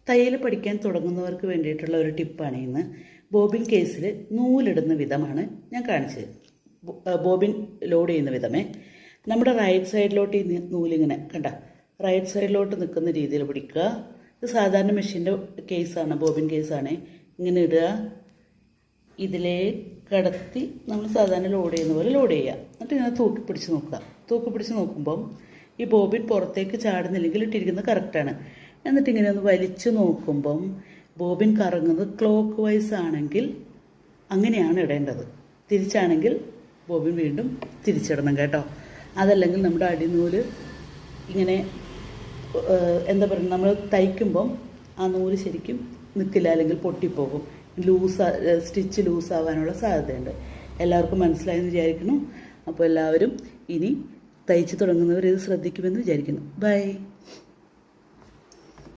തയ്യൽ പഠിക്കാൻ തുടങ്ങുന്നവർക്ക് വേണ്ടിയിട്ടുള്ള ഒരു ടിപ്പാണ് ഇന്ന്. ബോബിൻ കേസിൽ നൂലിടുന്ന വിധമാണ് ഞാൻ കാണിച്ചത്. ബോബിൻ ലോഡ് ചെയ്യുന്ന വിധമേ നമ്മുടെ റൈറ്റ് സൈഡിലോട്ട് ഈ നൂലിങ്ങനെ കണ്ട റൈറ്റ് സൈഡിലോട്ട് നിൽക്കുന്ന രീതിയിൽ പിടിക്കുക. ഇത് സാധാരണ മെഷീൻ്റെ കേസാണ്, ബോബിൻ കേസാണ്. ഇങ്ങനെ ഇടുക, ഇതിലേ കടത്തി നമ്മൾ സാധാരണ ലോഡ് ചെയ്യുന്ന പോലെ ലോഡ് ചെയ്യുക. എന്നിട്ട് ഇങ്ങനെ തൂക്കി പിടിച്ച് നോക്കുക. തൂക്കി പിടിച്ച് നോക്കുമ്പം ഈ ബോബിൻ പുറത്തേക്ക് ചാടുന്നില്ലെങ്കിൽ ഇട്ടിരിക്കുന്നത് കറക്റ്റാണ്. എന്നിട്ട് ഇങ്ങനെ ഒന്ന് വലിച്ചു നോക്കുമ്പം ബോബിൻ കറങ്ങുന്നത് ക്ലോക്ക് വൈസ് ആണെങ്കിൽ അങ്ങനെയാണ് ഇടേണ്ടത്. തിരിച്ചാണെങ്കിൽ ബോബിൻ വീണ്ടും തിരിച്ചിടണം കേട്ടോ. അതല്ലെങ്കിൽ നമ്മുടെ അടിനൂല് ഇങ്ങനെ എന്താ പറയുക, നമ്മൾ തയ്ക്കുമ്പം ആ നൂല് ശരിക്കും നിൽക്കില്ല, അല്ലെങ്കിൽ പൊട്ടിപ്പോകും. സ്റ്റിച്ച് ലൂസാവാനുള്ള സാധ്യതയുണ്ട്. എല്ലാവർക്കും മനസ്സിലായെന്ന് വിചാരിക്കുന്നു. അപ്പോൾ എല്ലാവരും ഇനി തയ്ച്ച് തുടങ്ങുന്നവർ ഇത് ശ്രദ്ധിക്കുമെന്ന് വിചാരിക്കുന്നു. ബൈ.